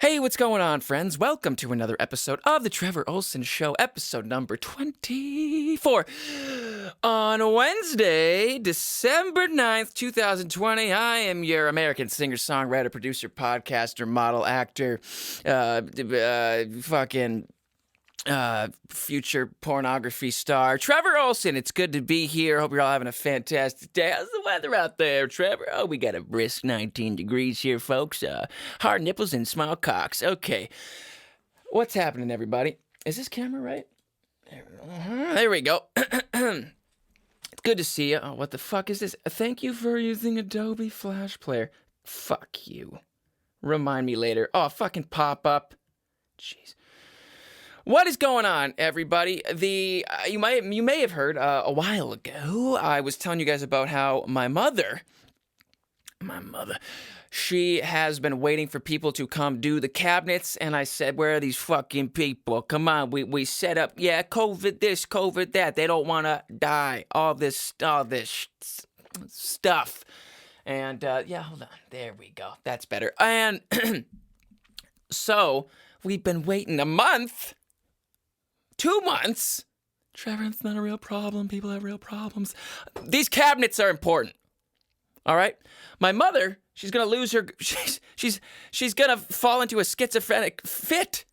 Hey, what's going on, friends? Welcome to another episode of the Trevor Ohlsen Show, episode number 24. On Wednesday, December 9th, 2020, I am your American singer, songwriter, producer, podcaster, model, actor, future pornography star, Trevor Ohlsen. It's good to be here. Hope you're all having a fantastic day. How's the weather out there, Trevor? Oh, we got a brisk 19 degrees here, folks. Hard nipples and small cocks. Okay. What's happening, everybody? Is this camera right? There we go. It's good to see you. Oh, what the fuck is this? Thank you for using Adobe Flash Player. Fuck you. Remind me later. Oh, fucking pop up. Jeez. What is going on, everybody? You may have heard a while ago, I was telling you guys about how my mother, she has been waiting for people to come do the cabinets, and I said, where are these fucking people? Come on, we set up, COVID this, COVID that. They don't want to die. All this stuff. And, hold on. There we go. That's better. And so we've been waiting a month. 2 months? Trevor, it's not a real problem. People have real problems. These cabinets are important. All right? My mother, she's going to lose her... She's going to fall into a schizophrenic fit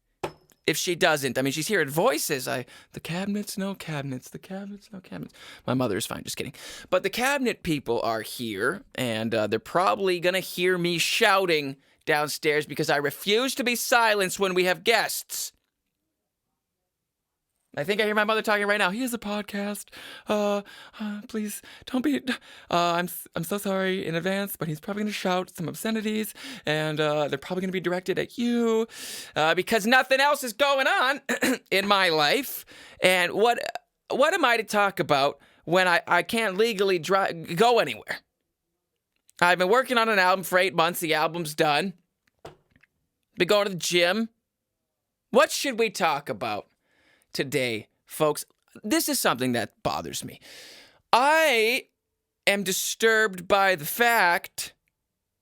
if she doesn't. I mean, she's hearing voices. The cabinets, no cabinets. The cabinets, no cabinets. My mother is fine. Just kidding. But the cabinet people are here, and they're probably going to hear me shouting downstairs because I refuse to be silenced when we have guests. I think I hear my mother talking right now. He has a podcast. Please don't be. I'm so sorry in advance, but he's probably gonna shout some obscenities, and they're probably gonna be directed at you, because nothing else is going on in my life. And what am I to talk about when I can't legally go anywhere? I've been working on an album for 8 months. The album's done. Been going to the gym. What should we talk about today, folks? This is something that bothers me. I am disturbed by the fact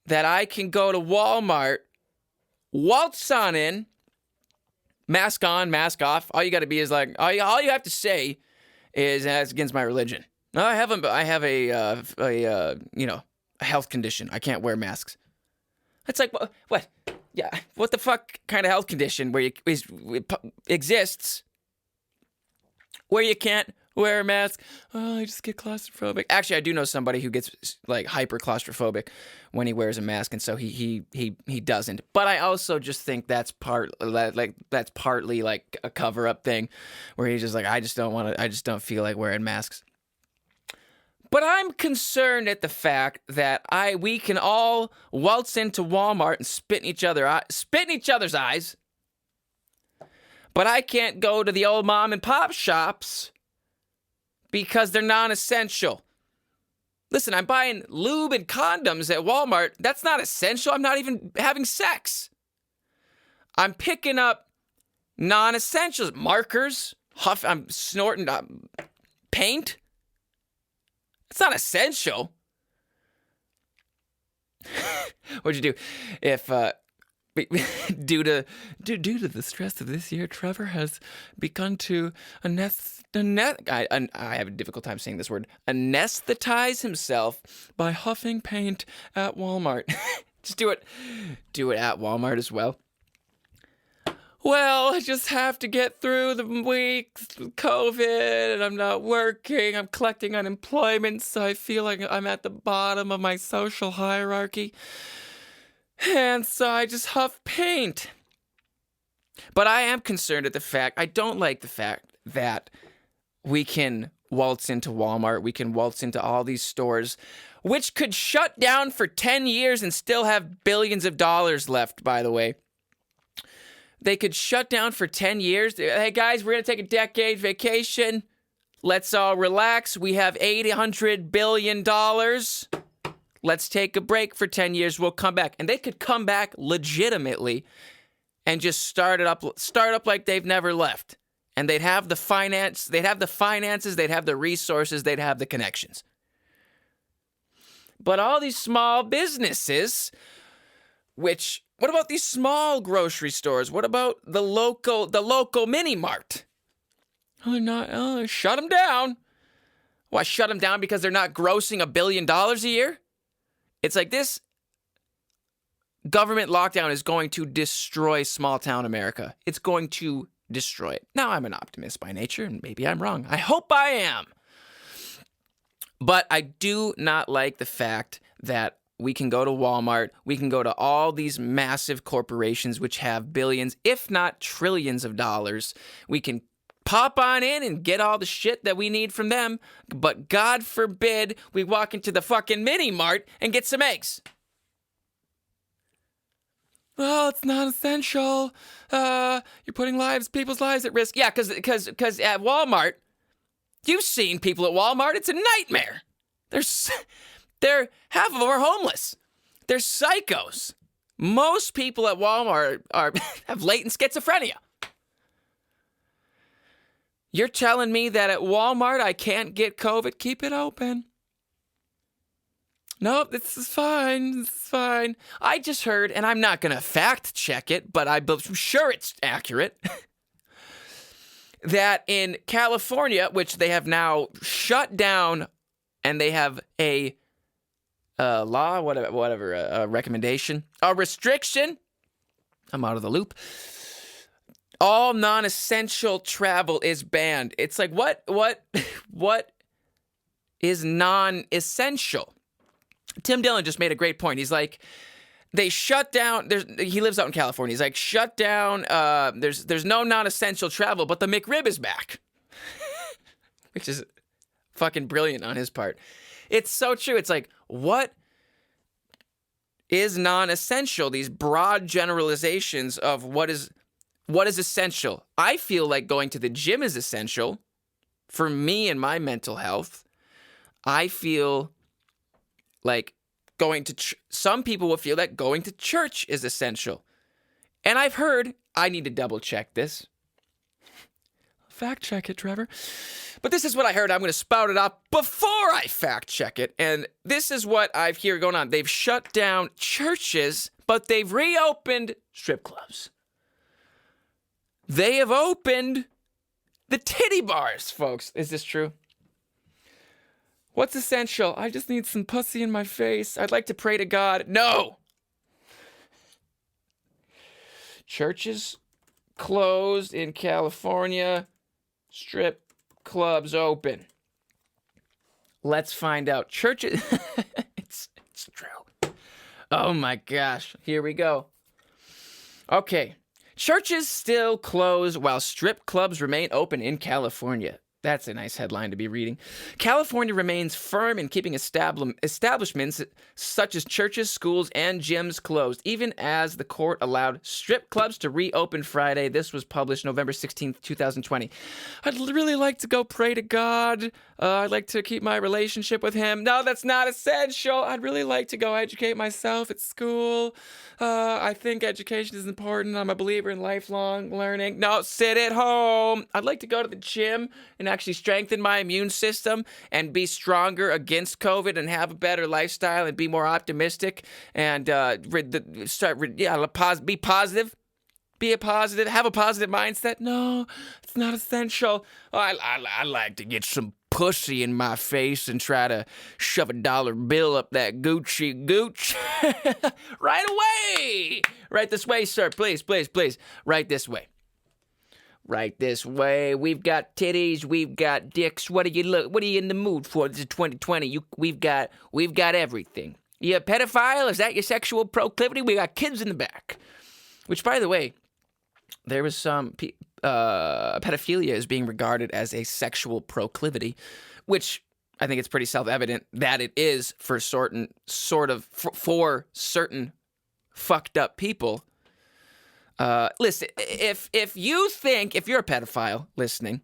that I can go to Walmart, waltz on in, mask on, mask off. All you got to be is like, all you have to say is, that's against my religion. No, I have a health condition. I can't wear masks. It's like, what? Yeah, what the fuck kind of health condition where exists where you can't wear a mask? Oh, I just get claustrophobic. Actually, I do know somebody who gets like hyper claustrophobic when he wears a mask, and so he doesn't. But I also just think that's partly like a cover up thing, where he's just like, I just don't feel like wearing masks. But I'm concerned at the fact that we can all waltz into Walmart and spit in each other's eyes. But I can't go to the old mom and pop shops because they're non-essential. Listen, I'm buying lube and condoms at Walmart. That's not essential. I'm not even having sex. I'm picking up non-essentials. Markers. I'm snorting paint. It's not essential. What'd you do? If due to the stress of this year, Trevor has begun to I have a difficult time saying this word. Anesthetize himself by huffing paint at Walmart. Just do it at Walmart as well. Well, I just have to get through the weeks with COVID, and I'm not working. I'm collecting unemployment, so I feel like I'm at the bottom of my social hierarchy. And so I just huff paint. But I am concerned at the fact, I don't like the fact that we can waltz into Walmart, we can waltz into all these stores, which could shut down for 10 years and still have billions of dollars left, by the way. They could shut down for 10 years. Hey, guys, we're going to take a decade vacation. Let's all relax. We have $800 billion. Let's take a break for 10 years. We'll come back. And they could come back legitimately and just start up like they've never left. And they'd have the finances, they'd have the resources, they'd have the connections. But all these small businesses, which What about these small grocery stores? What about the local mini mart? Oh, they're not. Oh, shut them down. Why shut them down? Because they're not grossing $1 billion a year? It's like this government lockdown is going to destroy small town America. It's going to destroy it. Now, I'm an optimist by nature, and maybe I'm wrong. I hope I am. But I do not like the fact that we can go to Walmart, we can go to all these massive corporations which have billions, if not trillions of dollars. We can pop on in and get all the shit that we need from them, but God forbid we walk into the fucking mini mart and get some eggs. Well, it's not essential. You're putting people's lives at risk. Yeah, because at Walmart, you've seen people at Walmart. It's a nightmare. They're half of them are homeless. They're psychos. Most people at Walmart have latent schizophrenia. You're telling me that at Walmart I can't get COVID? Keep it open. Nope, this is fine. This is fine. I just heard, and I'm not going to fact check it, but I'm sure it's accurate, that in California, which they have now shut down, and they have a law, whatever, a recommendation, a restriction. I'm out of the loop. All non-essential travel is banned. It's like, what is non-essential? Tim Dillon just made a great point. He's like, they shut down. He lives out in California. He's like, shut down. There's no non-essential travel, but the McRib is back, which is fucking brilliant on his part. It's so true. It's like, what is non-essential? These broad generalizations of what is essential. I feel like going to the gym is essential for me and my mental health. I feel like going to some people will feel that going to church is essential. And I've heard, I need to double check this. Fact check it, Trevor. But this is what I heard. I'm going to spout it up before I fact check it. And this is what I've heard going on. They've shut down churches, but they've reopened strip clubs. They have opened the titty bars, folks. Is this true? What's essential? I just need some pussy in my face. I'd like to pray to God. No! Churches closed in California. Strip clubs open. Let's find out. Churches... it's true. Oh my gosh. Here we go. Okay. Churches still closed while strip clubs remain open in California. That's a nice headline to be reading. California remains firm in keeping establishments such as churches, schools, and gyms closed, even as the court allowed strip clubs to reopen Friday. This was published November 16th, 2020. I'd really like to go pray to God. I'd like to keep my relationship with him. No, that's not essential. I'd really like to go educate myself at school. I think education is important. I'm a believer in lifelong learning. No, sit at home. I'd like to go to the gym and actually strengthen my immune system and be stronger against COVID and have a better lifestyle and be more optimistic and be positive. Be a positive. Have a positive mindset. No, it's not essential. Oh, I like to get some pussy in my face and try to shove $1 bill up that Gucci gooch. Right away. Right this way, sir. Please, please, please. Right this way. Right this way. We've got titties. We've got dicks. What are you in the mood for? This is 2020. We've got everything. You a pedophile? Is that your sexual proclivity? We got kids in the back. Which, by the way, there was some pedophilia is being regarded as a sexual proclivity, which I think it's pretty self-evident that it is for certain fucked up people. Listen, if you're a pedophile listening,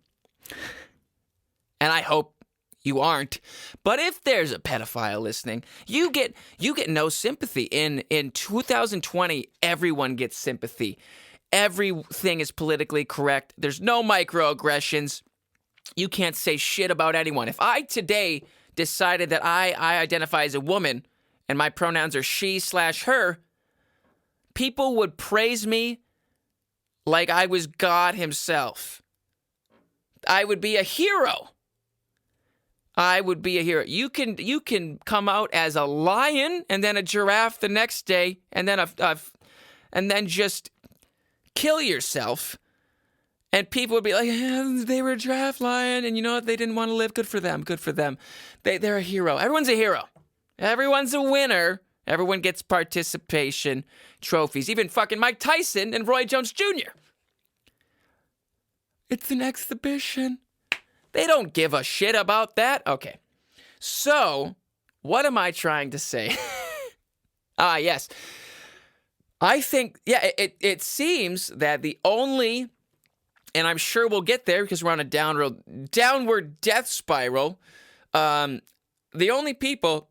and I hope you aren't, but if there's a pedophile listening, you get no sympathy. In 2020, everyone gets sympathy. Everything is politically correct. There's no microaggressions. You can't say shit about anyone. If I today decided that I identify as a woman and my pronouns are she/her, people would praise me like I was God himself. I would be a hero. I would be a hero. You can come out as a lion and then a giraffe the next day, and then just kill yourself, and people would be like, yeah, they were a giraffe, lion, and you know what? They didn't want to live. Good for them. Good for them. They're a hero. Everyone's a hero. Everyone's a winner. Everyone gets participation trophies. Even fucking Mike Tyson and Roy Jones Jr. It's an exhibition. They don't give a shit about that. Okay. So, what am I trying to say? Yes. I think, it seems that the only, and I'm sure we'll get there because we're on a downward death spiral, the only people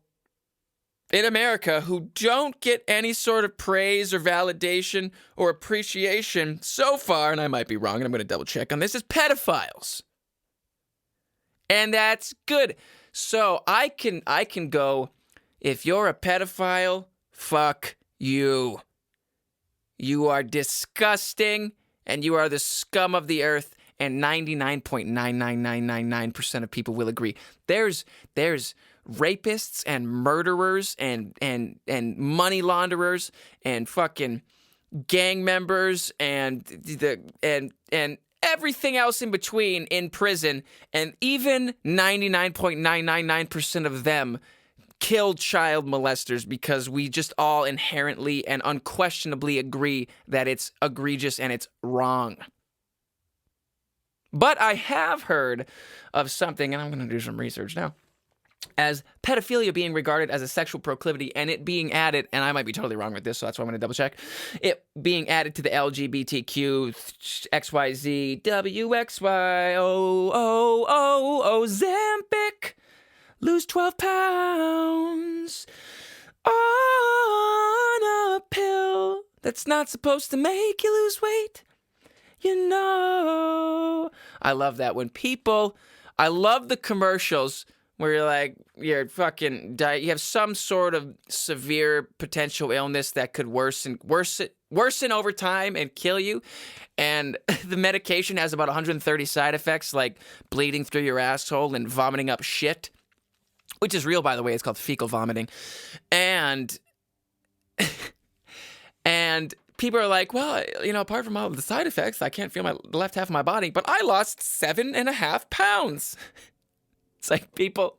in America who don't get any sort of praise or validation or appreciation so far, and I might be wrong, and I'm going to double check on this, is pedophiles. And that's good. So I can go, if you're a pedophile, fuck you. You are disgusting, and you are the scum of the earth, and 99.99999% of people will agree. There's rapists and murderers and money launderers and fucking gang members and everything else in between in prison, and even 99.999% of them killed child molesters because we just all inherently and unquestionably agree that it's egregious and it's wrong. But I have heard of something, and I'm going to do some research now, as pedophilia being regarded as a sexual proclivity, and it being added, and I might be totally wrong with this, so that's why I'm going to double check, it being added to the LGBTQ, XYZ, WXY, Ozempic, lose 12 pounds on a pill that's not supposed to make you lose weight. You know. I love that when people, I love the commercials where you're like, you're fucking, you have some sort of severe potential illness that could worsen over time and kill you. And the medication has about 130 side effects, like bleeding through your asshole and vomiting up shit, which is real, by the way. It's called fecal vomiting. And people are like, well, you know, apart from all of the side effects, I can't feel the left half of my body, but I lost 7.5 pounds. It's like people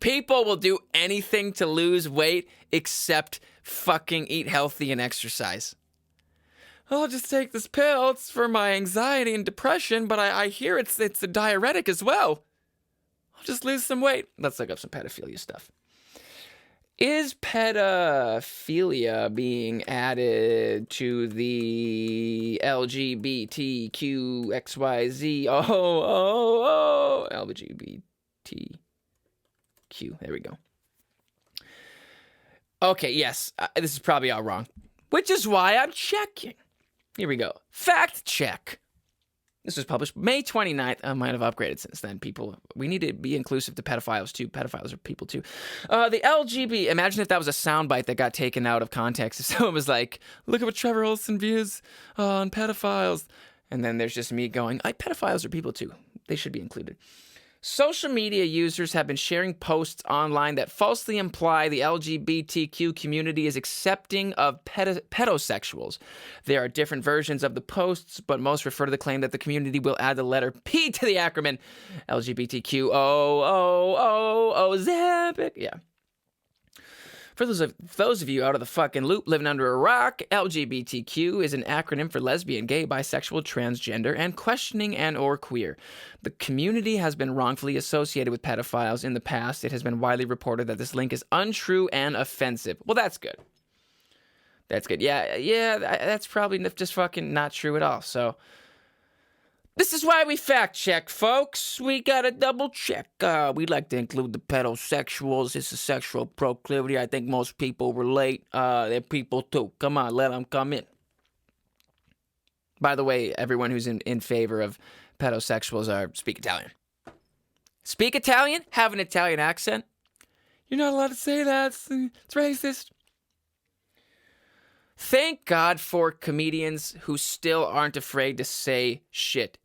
will do anything to lose weight except fucking eat healthy and exercise. I'll just take this pill. It's for my anxiety and depression, but I hear it's a diuretic as well. I'll just lose some weight. Let's look up some pedophilia stuff. Is pedophilia being added to the LGBTQXYZ? LGBTQ. There we go. Okay, yes. This is probably all wrong, which is why I'm checking. Here we go. Fact check. This was published May 29th. I might have upgraded since then, people. We need to be inclusive to pedophiles, too. Pedophiles are people, too. The LGB, imagine if that was a soundbite that got taken out of context. If someone was like, look at what Trevor Ohlsen views on pedophiles. And then there's just me going, pedophiles are people, too. They should be included. Social media users have been sharing posts online that falsely imply the LGBTQ community is accepting of pedosexuals. There are different versions of the posts, but most refer to the claim that the community will add the letter P to the acronym LGBTQ. Ozempic. Yeah. For those of you out of the fucking loop living under a rock, LGBTQ is an acronym for lesbian, gay, bisexual, transgender, and questioning and or queer. The community has been wrongfully associated with pedophiles in the past. It has been widely reported that this link is untrue and offensive. Well, that's good. That's good. Yeah, that's probably just fucking not true at all. So this is why we fact check, folks. We gotta double check. We'd like to include the pedosexuals. It's a sexual proclivity. I think most people relate. They're people too. Come on, let them come in. By the way, everyone who's in favor of pedosexuals speak Italian. Speak Italian? Have an Italian accent? You're not allowed to say that. It's racist. Thank God for comedians who still aren't afraid to say shit.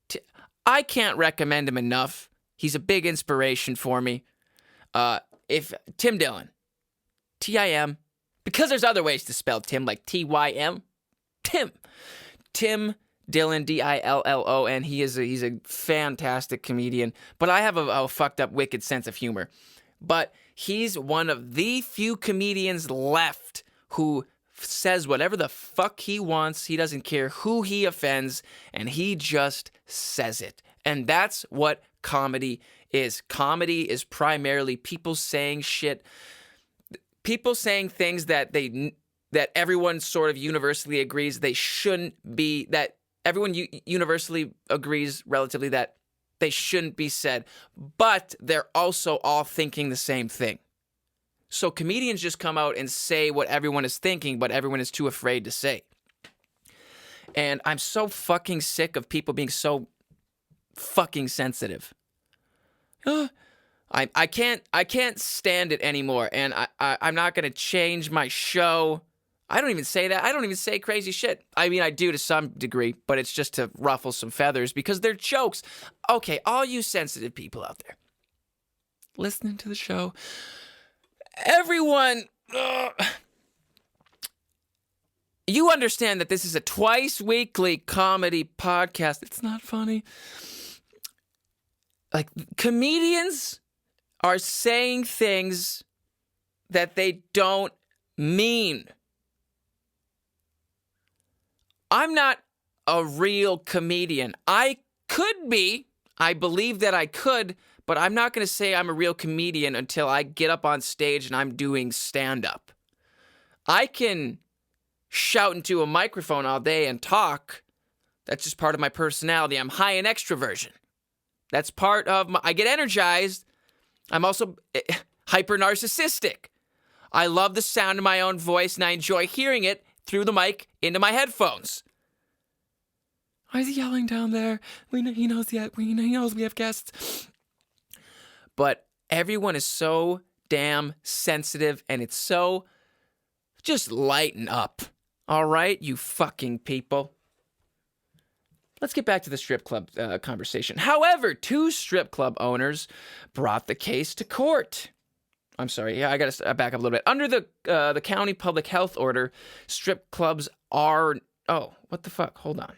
I can't recommend him enough. He's a big inspiration for me. If Tim Dillon, Tim, because there's other ways to spell Tim, like Tym, Tim Dillon, Dillon. He's a fantastic comedian, but I have a fucked up, wicked sense of humor. But he's one of the few comedians left who says whatever the fuck he wants. He doesn't care who he offends, and he just says it. And that's what comedy is. Comedy is primarily people saying shit, people saying things that everyone sort of universally agrees they shouldn't be, that everyone universally agrees relatively that they shouldn't be said, but they're also all thinking the same thing. So comedians just come out and say what everyone is thinking, but everyone is too afraid to say. And I'm so fucking sick of people being so fucking sensitive. I can't stand it anymore, and I'm not gonna change my show. I don't even say that. I don't even say crazy shit. I mean, I do to some degree, but it's just to ruffle some feathers because they're jokes. Okay, all you sensitive people out there listening to the show, everyone, you understand that this is a twice weekly comedy podcast. It's not funny. Like, comedians are saying things that they don't mean. I'm not a real comedian. I could be. I believe that I could, but I'm not going to say I'm a real comedian until I get up on stage and I'm doing stand-up. I can shout into a microphone all day and talk. That's just part of my personality. I'm high in extroversion. That's part of I get energized. I'm also hyper narcissistic. I love the sound of my own voice and I enjoy hearing it through the mic into my headphones. Why is he yelling down there? He knows we have guests. But everyone is so damn sensitive and it's so, just lighten up. All right, you fucking people. Let's get back to the strip club conversation. However, 2 strip club owners brought the case to court. I'm sorry. Yeah, I got to back up a little bit. Under the county public health order, strip clubs are... Oh, what the fuck? Hold on.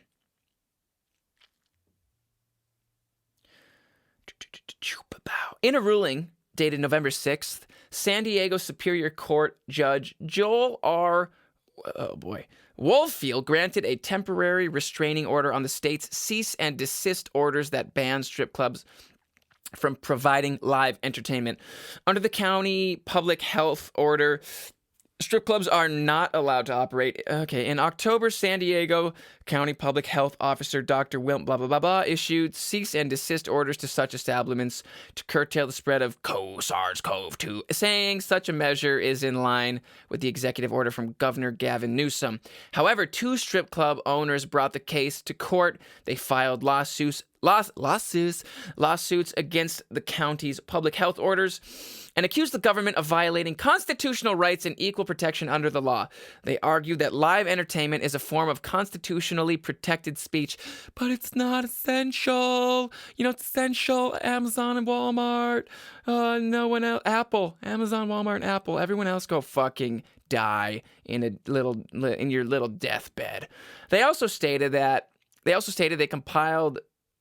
In a ruling dated November 6th, San Diego Superior Court Judge Joel R. Woolfield granted a temporary restraining order on the state's cease and desist orders that ban strip clubs from providing live entertainment. Under the county public health order, strip clubs are not allowed to operate. Okay, in October, San Diego County Public Health Officer Dr. Wilt issued cease and desist orders to such establishments to curtail the spread of SARS-CoV-2, saying such a measure is in line with the executive order from Governor Gavin Newsom. However, 2 strip club owners brought the case to court. They filed lawsuits against the county's public health orders and accused the government of violating constitutional rights and equal protection under the law. They argued that live entertainment is a form of constitutionally protected speech, but it's not essential. You know, it's essential. Amazon and Walmart. No one else. Apple. Amazon, Walmart, and Apple. Everyone else go fucking die in your little deathbed. They also stated they complied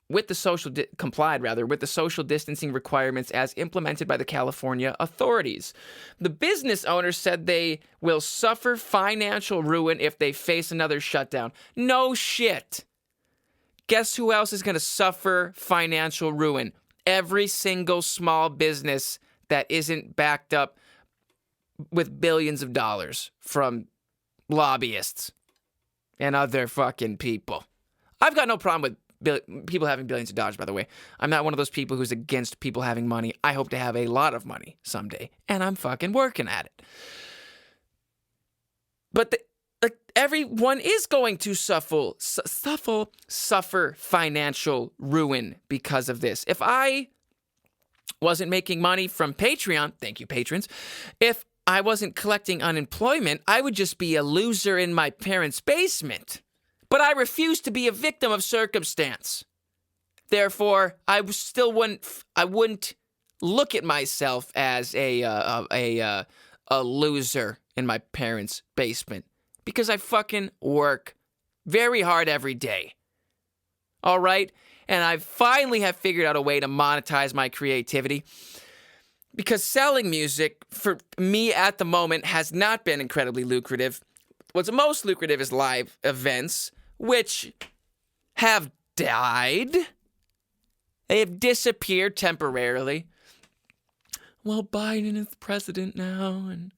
with the social distancing requirements as implemented by the California authorities. The business owners said they will suffer financial ruin if they face another shutdown. No shit. Guess who else is going to suffer financial ruin? Every single small business that isn't backed up with billions of dollars from lobbyists and other fucking people. I've got no problem with people having billions of dollars, by the way. I'm not one of those people who's against people having money. I hope to have a lot of money someday, and I'm fucking working at it. But everyone is going to suffer financial ruin because of this. If I wasn't making money from Patreon, thank you, patrons, if I wasn't collecting unemployment, I would just be a loser in my parents' basement. But I refuse to be a victim of circumstance. Therefore, I wouldn't look at myself as a loser in my parents' basement, because I fucking work very hard every day. All right? And I finally have figured out a way to monetize my creativity, because selling music for me at the moment has not been incredibly lucrative. What's most lucrative is live events, which have died. They have disappeared temporarily. Well, Biden is president now, and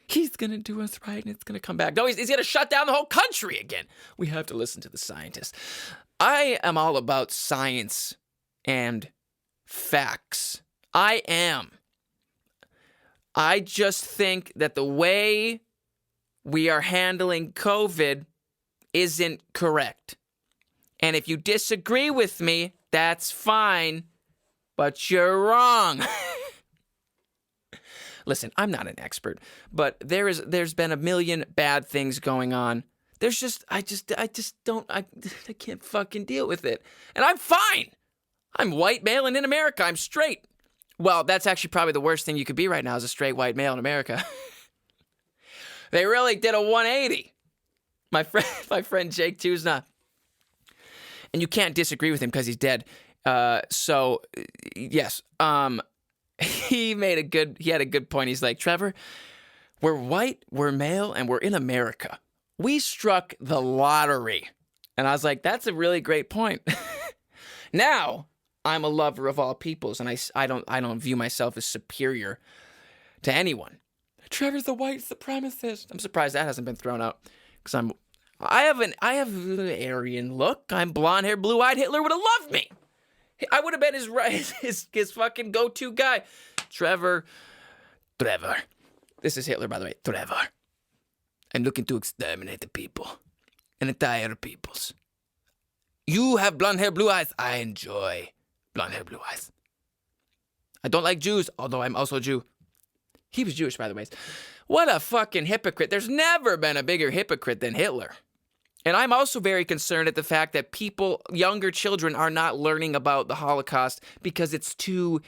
he's going to do us right, and it's going to come back. No, he's going to shut down the whole country again. We have to listen to the scientists. I am all about science and facts. I am. I just think that the way we are handling COVID isn't correct. And if you disagree with me, that's fine, but you're wrong. Listen, I'm not an expert, but there's been a million bad things going on. I can't fucking deal with it. And I'm fine. I'm white male and in America. I'm straight. Well, that's actually probably the worst thing you could be right now, is a straight white male in America. They really did a 180. My friend Jake Tuzna. And you can't disagree with him because he's dead. So yes. He had a good point. He's like, Trevor, we're white, we're male, and we're in America. We struck the lottery. And I was like, that's a really great point. Now, I'm a lover of all peoples, and I don't view myself as superior to anyone. Trevor's a white supremacist. I'm surprised that hasn't been thrown out, because I have an Aryan look. I'm blonde hair, blue eyed. Hitler would have loved me. I would have been his fucking go-to guy. Trevor. This is Hitler, by the way. Trevor. I'm looking to exterminate the people. And entire peoples. You have blonde hair, blue eyes. I enjoy blonde hair, blue eyes. I don't like Jews, although I'm also Jew. He was Jewish, by the way. What a fucking hypocrite. There's never been a bigger hypocrite than Hitler. And I'm also very concerned at the fact that younger children, are not learning about the Holocaust because it's too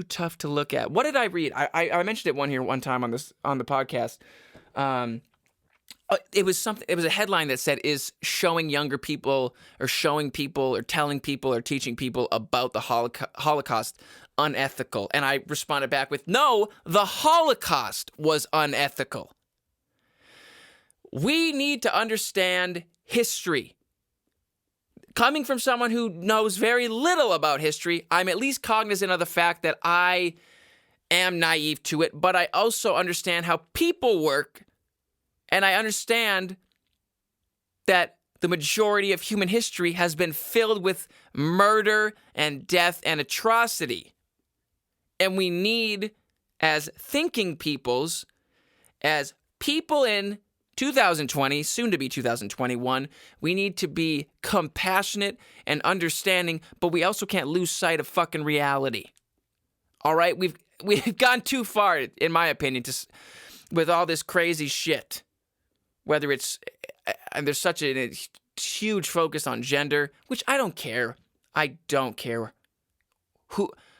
tough to look at. What did I read? I mentioned it one time on the podcast. It was a headline that said, is showing younger people or showing people or telling people or teaching people about the Holocaust unethical? And I responded back with, no, the Holocaust was unethical. We need to understand history. Coming from someone who knows very little about history, I'm at least cognizant of the fact that I am naive to it, but I also understand how people work, and I understand that the majority of human history has been filled with murder and death and atrocity. And we need, as thinking peoples, as people in 2020, soon to be 2021, we need to be compassionate and understanding, but we also can't lose sight of fucking reality. All right? We've gone too far, in my opinion, with all this crazy shit. Whether it's, and there's such a huge focus on gender, which I don't care. I don't care.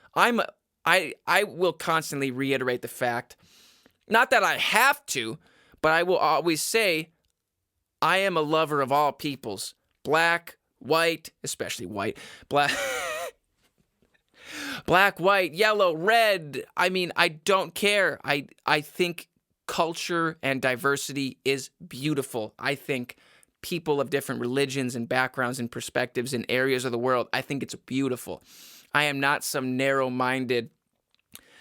I will constantly reiterate the fact, not that I have to, but I will always say, I am a lover of all peoples. Black, white, especially white, black, white, yellow, red. I mean, I don't care. I think culture and diversity is beautiful. I think people of different religions and backgrounds and perspectives in areas of the world, I think it's beautiful. I am not some narrow-minded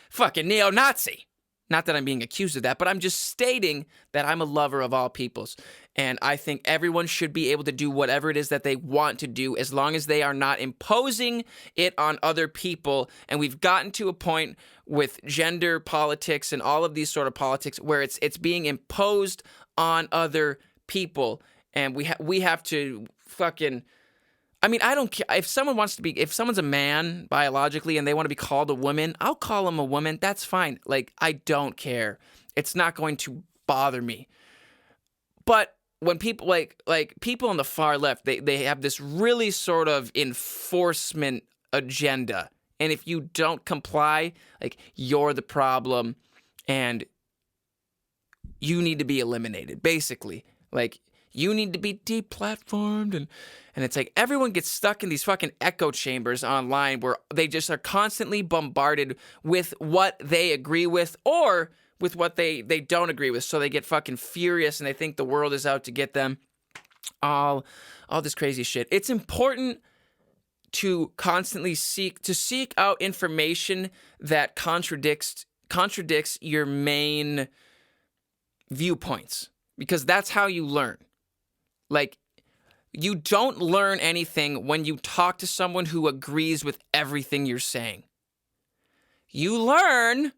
fucking neo-Nazi. Not that I'm being accused of that, but I'm just stating that I'm a lover of all peoples. And I think everyone should be able to do whatever it is that they want to do, as long as they are not imposing it on other people. And we've gotten to a point with gender politics and all of these sort of politics where it's being imposed on other people. And we have to fucking... I mean, I don't care. If someone's a man biologically and they want to be called a woman, I'll call them a woman. That's fine. Like, I don't care. It's not going to bother me. But when people like people on the far left, they have this really sort of enforcement agenda. And if you don't comply, like, you're the problem and you need to be eliminated, basically. Like, you need to be deplatformed, and it's like everyone gets stuck in these fucking echo chambers online where they just are constantly bombarded with what they agree with or with what they don't agree with. So they get fucking furious and they think the world is out to get them. All this crazy shit. It's important to constantly seek out information that contradicts your main viewpoints, because that's how you learn. Like, you don't learn anything when you talk to someone who agrees with everything you're saying. You learn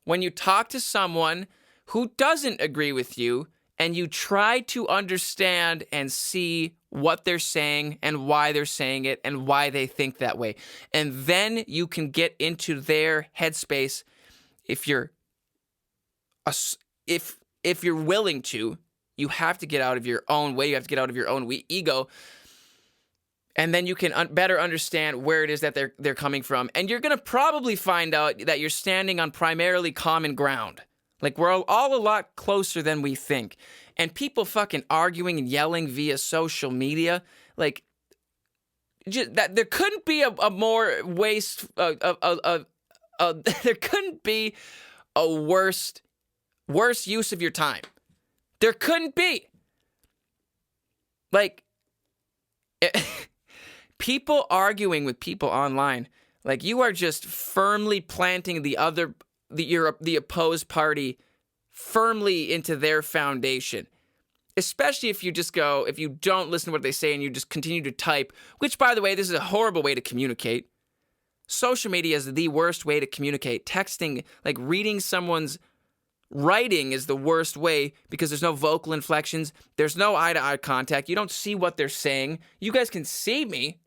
when you talk to someone who doesn't agree with you and you try to understand and see what they're saying and why they're saying it and why they think that way. And then you can get into their headspace if you're willing to. You have to get out of your own way. You have to get out of your own ego. And then you can better understand where it is that they're coming from. And you're going to probably find out that you're standing on primarily common ground. Like, we're all a lot closer than we think. And people fucking arguing and yelling via social media, like, just that there couldn't be a more waste. There couldn't be a worse use of your time. There couldn't be. Like, people arguing with people online, like, you are just firmly planting the opposed party firmly into their foundation. Especially if you don't listen to what they say and you just continue to type, which, by the way, this is a horrible way to communicate. Social media is the worst way to communicate. Texting, like, reading someone's writing is the worst way because there's no vocal inflections. There's no eye-to-eye contact. You don't see what they're saying. You guys can see me.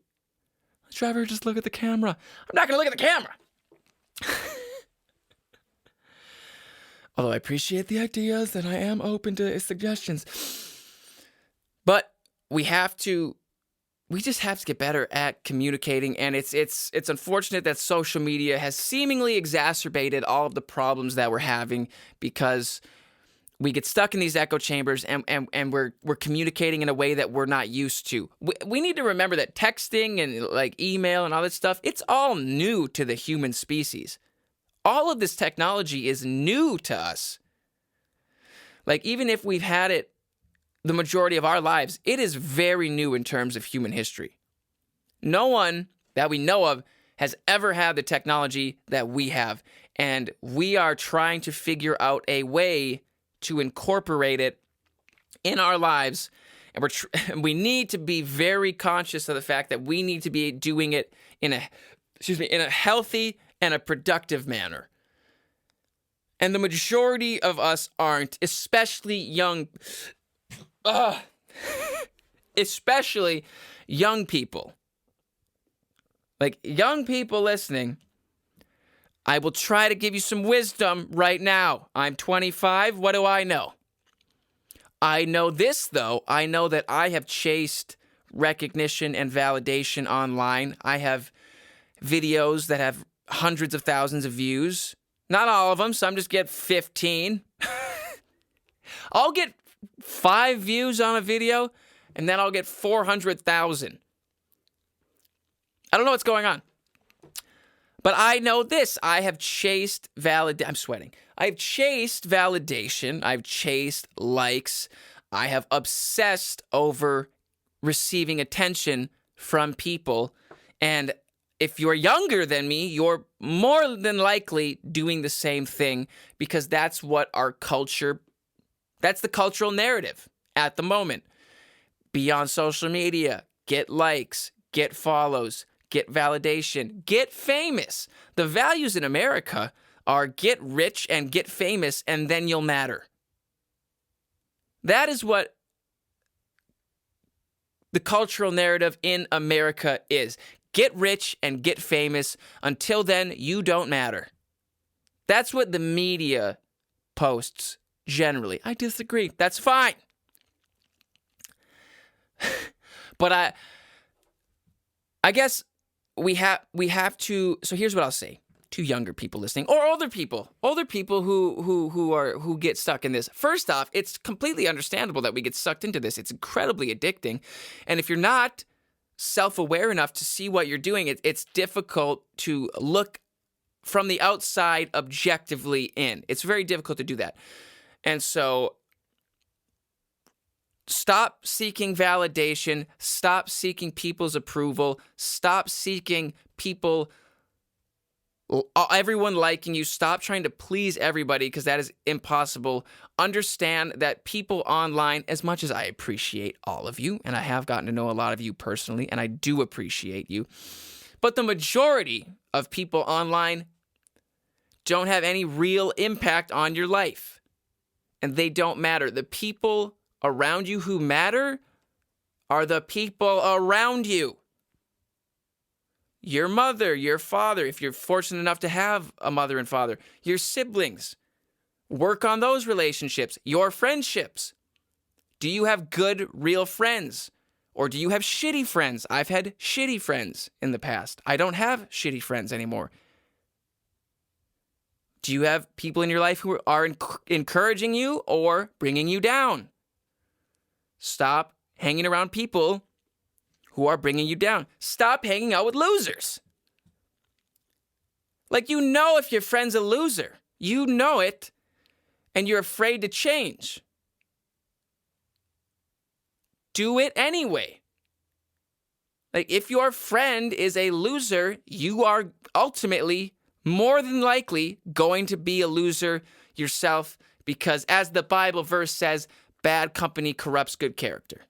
Trevor, just look at the camera. I'm not going to look at the camera. Although I appreciate the ideas and I am open to suggestions. But we just have to get better at communicating, and it's unfortunate that social media has seemingly exacerbated all of the problems that we're having because we get stuck in these echo chambers and we're communicating in a way that we're not used to. We need to remember that texting and, like, email and all that stuff, it's all new to the human species. All of this technology is new to us. Like, even if we've had it the majority of our lives, it is very new in terms of human history. No one that we know of has ever had the technology that we have, and we are trying to figure out a way to incorporate it in our lives, and we need to be very conscious of the fact that we need to be doing it in a healthy and a productive manner. And the majority of us aren't, especially young people. Like, young people listening, I will try to give you some wisdom right now. I'm 25. What do I know? I know this, though. I know that I have chased recognition and validation online. I have videos that have hundreds of thousands of views. Not all of them. Some just get 15. I'll get 5 views on a video, and then I'll get 400,000. I don't know what's going on. But I know this. I have chased I'm sweating. I've chased validation. I've chased likes. I have obsessed over receiving attention from people. And if you're younger than me, you're more than likely doing the same thing because that's what that's the cultural narrative at the moment. Be on social media, get likes, get follows, get validation, get famous. The values in America are get rich and get famous, and then you'll matter. That is what the cultural narrative in America is. Get rich and get famous. Until then, you don't matter. That's what the media posts generally. I disagree. That's fine. But I guess we have to. So here's what I'll say to younger people listening, or older people who get stuck in this. First off, it's completely understandable that we get sucked into this. It's incredibly addicting, and if you're not self-aware enough to see what you're doing, it's difficult to look from the outside objectively in. It's very difficult to do that, and so. Stop seeking validation. Stop seeking people's approval. Stop seeking everyone liking you. Stop trying to please everybody, because that is impossible. Understand that people online, as much as I appreciate all of you, and I have gotten to know a lot of you personally, and I do appreciate you, but the majority of people online don't have any real impact on your life, and they don't matter. The people around you who matter are the people around you. Your mother, your father, if you're fortunate enough to have a mother and father, your siblings. Work on those relationships. Your friendships. Do you have good, real friends? Or do you have shitty friends? I've had shitty friends in the past. I don't have shitty friends anymore. Do you have people in your life who are encouraging you or bringing you down? Stop hanging around people who are bringing you down. Stop hanging out with losers. Like, you know if your friend's a loser. You know it, and you're afraid to change. Do it anyway. Like, if your friend is a loser, you are ultimately, more than likely, going to be a loser yourself, because as the Bible verse says, bad company corrupts good character.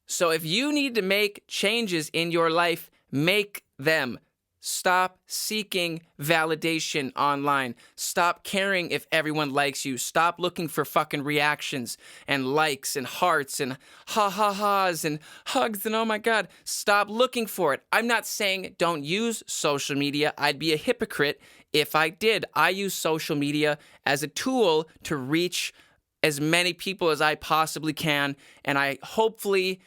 So if you need to make changes in your life, make them. Stop seeking validation online. Stop caring if everyone likes you. Stop looking for fucking reactions and likes and hearts and ha-ha-has and hugs and oh my God. Stop looking for it. I'm not saying don't use social media. I'd be a hypocrite if I did. I use social media as a tool to reach as many people as I possibly can, and I hopefully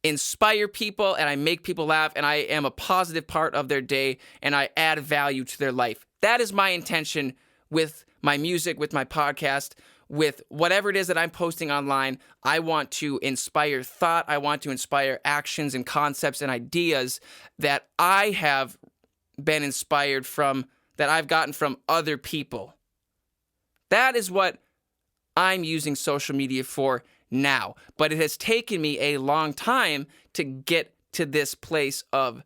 inspire people, and I make people laugh, and I am a positive part of their day, and I add value to their life. That is my intention with my music, with my podcast, with whatever it is that I'm posting online. I want to inspire thought. I want to inspire actions and concepts and ideas that I have been inspired from, that I've gotten from other people. That is what I'm using social media for now. But it has taken me a long time to get to this place of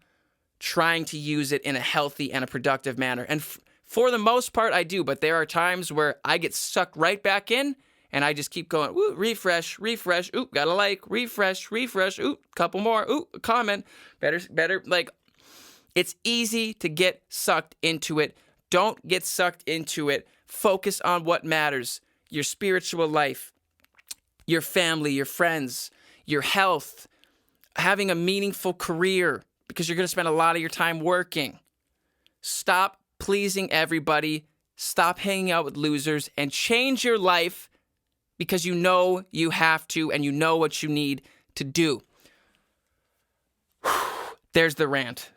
trying to use it in a healthy and a productive manner. And for the most part, I do. But there are times where I get sucked right back in, and I just keep going, ooh, refresh, ooh, got a like, refresh, ooh, couple more, ooh, a comment, better. Like, it's easy to get sucked into it. Don't get sucked into it. Focus on what matters. Your spiritual life, your family, your friends, your health, having a meaningful career, because you're going to spend a lot of your time working. Stop pleasing everybody. Stop hanging out with losers and change your life, because you know you have to and you know what you need to do. There's the rant.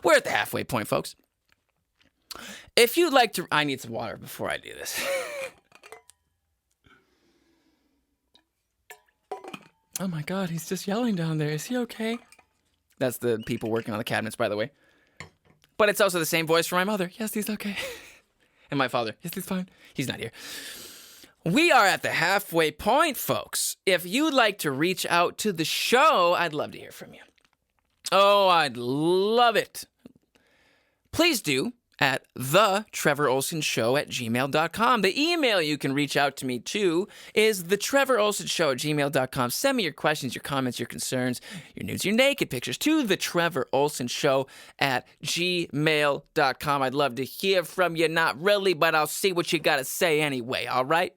We're at the halfway point, folks. If you'd like to... I need some water before I do this. Oh my God, he's just yelling down there. Is he okay? That's the people working on the cabinets, by the way. But it's also the same voice for my mother. Yes, he's okay. And my father. Yes, he's fine. He's not here. We are at the halfway point, folks. If you'd like to reach out to the show, I'd love to hear from you. Oh, I'd love it. Please do at thetrevorolsenshow@gmail.com. The email you can reach out to me to is thetrevorolsenshow@gmail.com. Send me your questions, your comments, your concerns, your nudes, your naked pictures to thetrevorolsenshow@gmail.com. I'd love to hear from you. Not really, but I'll see what you got to say anyway, all right?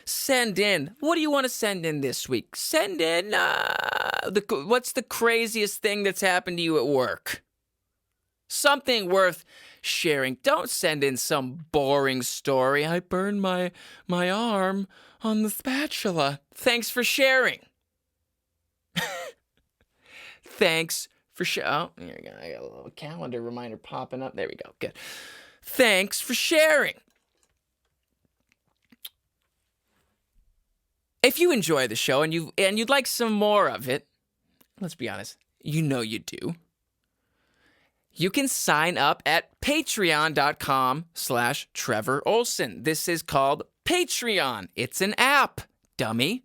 Send in. What do you want to send in this week? Send in, what's the craziest thing that's happened to you at work? Something worth sharing. Don't send in some boring story. I burned my arm on the spatula. Thanks for sharing. Thanks for sharing. Oh, here we go. I got a little calendar reminder popping up. There we go. Good. Thanks for sharing. If you enjoy the show and you'd like some more of it, let's be honest, you know you do. You can sign up at patreon.com/Trevor Ohlsen. This is called Patreon. It's an app, dummy.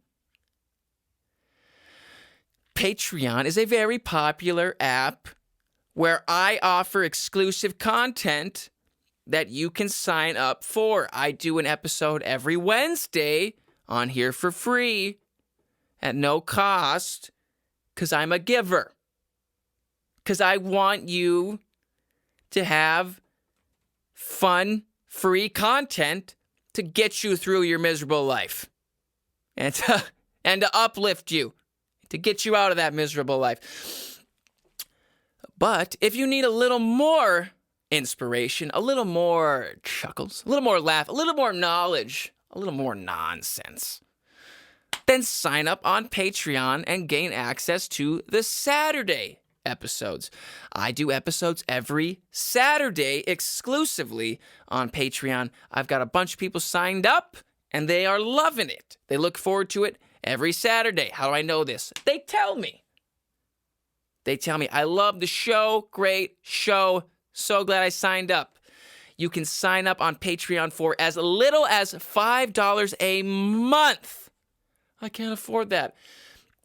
Patreon is a very popular app where I offer exclusive content that you can sign up for. I do an episode every Wednesday on here for free at no cost because I'm a giver. Because I want you to have fun, free content to get you through your miserable life and to uplift you, to get you out of that miserable life. But if you need a little more inspiration, a little more chuckles, a little more laugh, a little more knowledge, a little more nonsense, then sign up on Patreon and gain access to the Saturday episodes. I do episodes every Saturday exclusively on Patreon. I've got a bunch of people signed up and they are loving it. They look forward to it every Saturday. How do I know this? They tell me. I love the show. Great show. So glad I signed up. You can sign up on Patreon for as little as $5 a month. I can't afford that.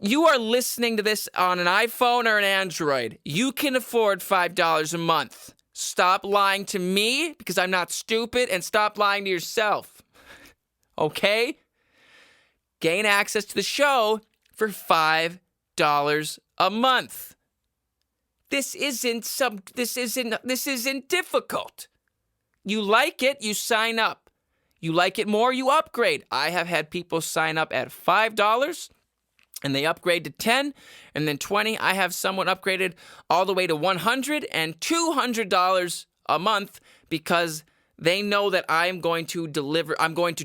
You are listening to this on an iPhone or an Android. You can afford $5 a month. Stop lying to me because I'm not stupid, and stop lying to yourself. Okay? Gain access to the show for $5 a month. This isn't difficult. You like it, you sign up. You like it more, you upgrade. I have had people sign up at $5 and they upgrade to $10 and then $20. I have someone upgraded all the way to $100 and $200 a month because they know that I'm going to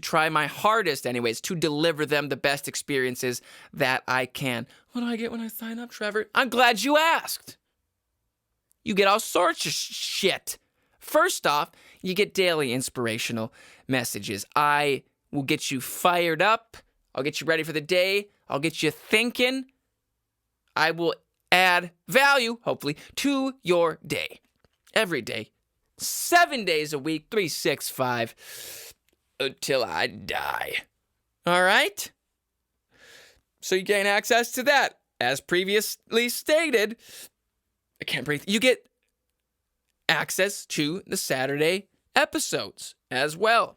try my hardest anyways to deliver them the best experiences that I can. What do I get when I sign up, Trevor? I'm glad you asked. You get all sorts of shit. First off, you get daily inspirational messages. I will get you fired up. I'll get you ready for the day. I'll get you thinking. I will add value, hopefully, to your day. Every day. 7 days a week, 365, until I die. All right? So you gain access to that. As previously stated, I can't breathe. You get access to the Saturday episodes as well.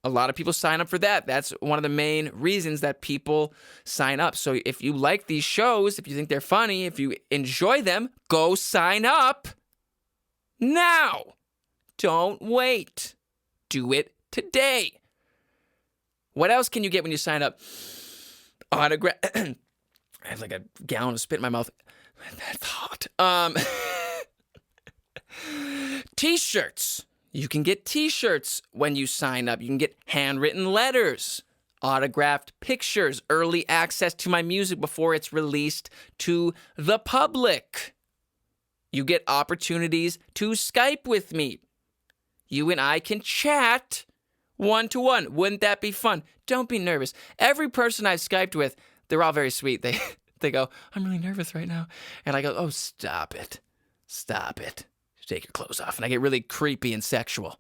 A lot of people sign up for that. That's one of the main reasons that people sign up. So if you like these shows, if you think they're funny, if you enjoy them, go sign up now. Don't wait. Do it today. What else can you get when you sign up? Autograph. I have like a gallon of spit in my mouth. That's hot. T-shirts. You can get T-shirts when you sign up. You can get handwritten letters, autographed pictures, early access to my music before it's released to the public. You get opportunities to Skype with me. You and I can chat one-to-one. Wouldn't that be fun? Don't be nervous. Every person I've Skyped with, they're all very sweet. They go, I'm really nervous right now. And I go, oh, stop it. Stop it. Take your clothes off. And I get really creepy and sexual.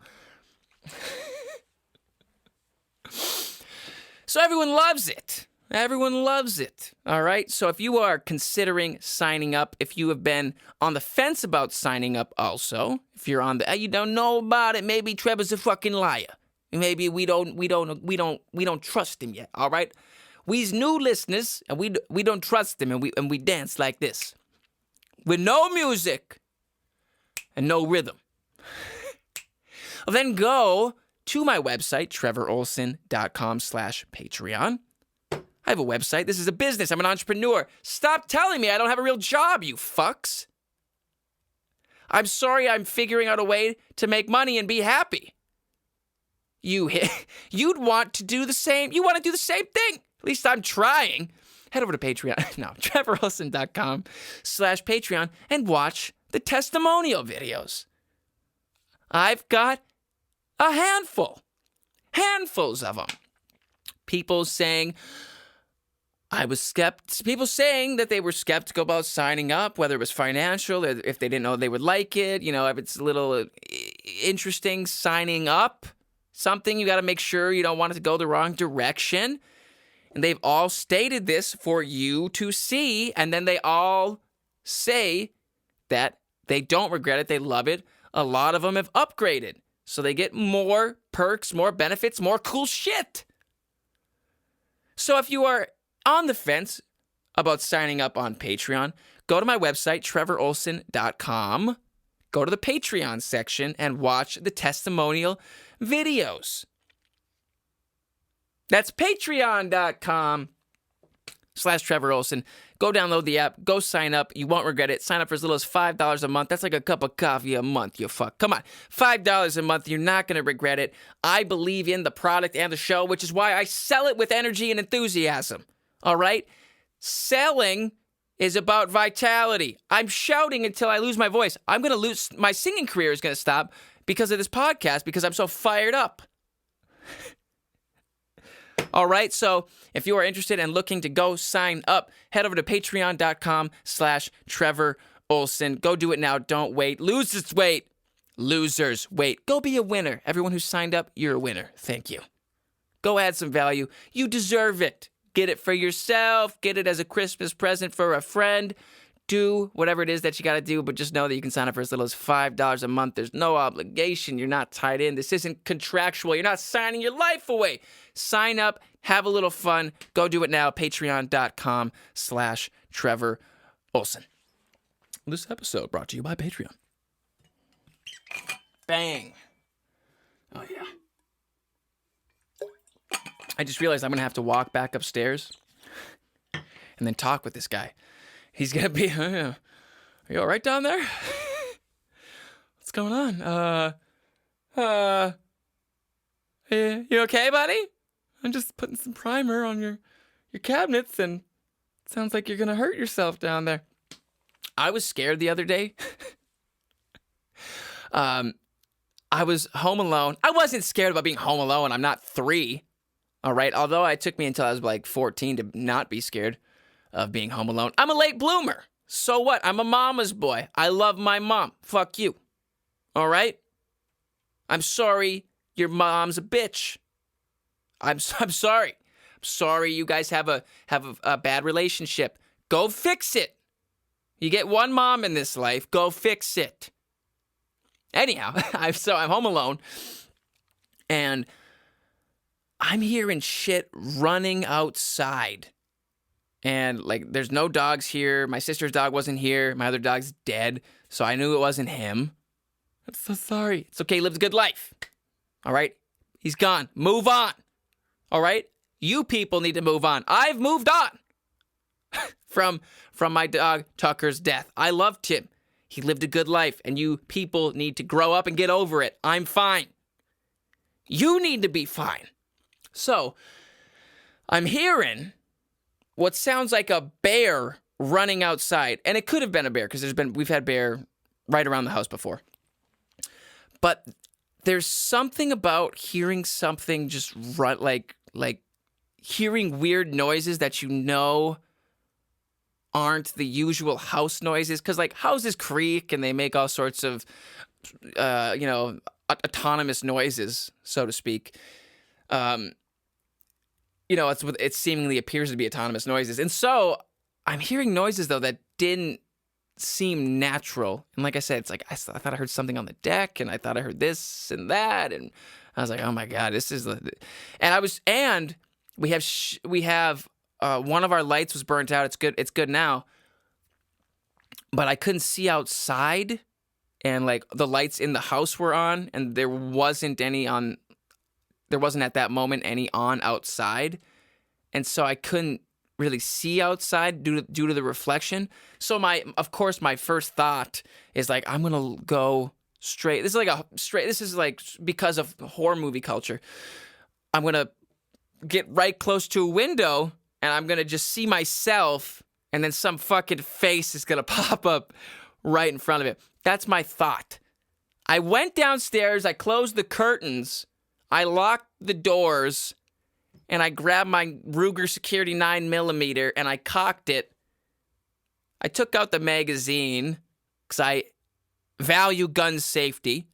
So everyone loves it. Everyone loves it. All right? So if you are considering signing up, if you have been on the fence about signing up also, if you're on the, you don't know about it, maybe Trevor's a fucking liar. Maybe we don't trust him yet. All right? We's new listeners, and we don't trust him, and we dance like this. With no music and no rhythm. Well, then go to my website, trevorolsen.com/Patreon. I have a website. This is a business. I'm an entrepreneur. Stop telling me I don't have a real job, you fucks. I'm sorry I'm figuring out a way to make money and be happy. You'd want to do the same. You want to do the same thing. At least I'm trying. Head over to Patreon. No, TrevorOhlsen.com/Patreon and watch the testimonial videos. I've got a handfuls of them. People saying people saying that they were skeptical about signing up, whether it was financial, or if they didn't know they would like it. You know, if it's a little interesting signing up, something you got to make sure you don't want it to go the wrong direction. And they've all stated this for you to see, and then they all say that they don't regret it, they love it. A lot of them have upgraded, so they get more perks, more benefits, more cool shit. So if you are on the fence about signing up on Patreon, go to my website, TrevorOhlsen.com, go to the Patreon section, and watch the testimonial videos. That's patreon.com/Trevor Ohlsen. Go download the app. Go sign up. You won't regret it. Sign up for as little as $5 a month. That's like a cup of coffee a month, you fuck. Come on. $5 a month. You're not going to regret it. I believe in the product and the show, which is why I sell it with energy and enthusiasm. All right? Selling is about vitality. I'm shouting until I lose my voice. I'm going to lose. My singing career is going to stop because of this podcast because I'm so fired up. All right, so if you are interested and looking to go sign up, head over to patreon.com/Trevor Ohlsen. Go do it now. Don't wait. Losers wait. Losers wait. Go be a winner. Everyone who signed up, you're a winner. Thank you. Go add some value. You deserve it. Get it for yourself. Get it as a Christmas present for a friend. Do whatever it is that you got to do, but just know that you can sign up for as little as $5 a month. There's no obligation. You're not tied in. This isn't contractual. You're not signing your life away. Sign up. Have a little fun. Go do it now. Patreon.com/Trevor Ohlsen. This episode brought to you by Patreon. Bang. Oh, yeah. I just realized I'm going to have to walk back upstairs and then talk with this guy. He's going to be, are you all right down there? What's going on? You okay, buddy? I'm just putting some primer on your cabinets, and it sounds like you're going to hurt yourself down there. I was scared the other day. I was home alone. I wasn't scared about being home alone. I'm not 3. All right. Although it took me until I was like 14 to not be scared of being home alone. I'm a late bloomer. So what? I'm a mama's boy. I love my mom. Fuck you. All right? I'm sorry your mom's a bitch. I'm sorry. I'm sorry you guys have a bad relationship. Go fix it. You get one mom in this life. Go fix it. Anyhow, I'm home alone, and I'm hearing shit running outside. And, like, there's no dogs here. My sister's dog wasn't here. My other dog's dead, so I knew it wasn't him. I'm so sorry. It's okay. He lives a good life. All right? He's gone. Move on. All right? You people need to move on. I've moved on from my dog Tucker's death. I loved him. He lived a good life, and you people need to grow up and get over it. I'm fine. You need to be fine. So, I'm hearing what sounds like a bear running outside. And it could have been a bear, because we've had bear right around the house before. But there's something about hearing something just run, like hearing weird noises that you know aren't the usual house noises. Because, like, houses creak and they make all sorts of, autonomous noises, so to speak. It seemingly appears to be autonomous noises. And so I'm hearing noises, though, that didn't seem natural. And like I said, it's like I thought I heard something on the deck, and I thought I heard this and that. And I was like, oh, my God, this is the... And we have one of our lights was burnt out. It's good now. But I couldn't see outside, and, like, the lights in the house were on, and there wasn't at that moment any on outside. And so I couldn't really see outside due to the reflection. So of course, my first thought is like, I'm gonna go straight. This is like because of horror movie culture. I'm gonna get right close to a window and I'm gonna just see myself, and then some fucking face is gonna pop up right in front of it. That's my thought. I went downstairs, I closed the curtains, I locked the doors, and I grabbed my Ruger Security 9mm and I cocked it. I took out the magazine because I value gun safety.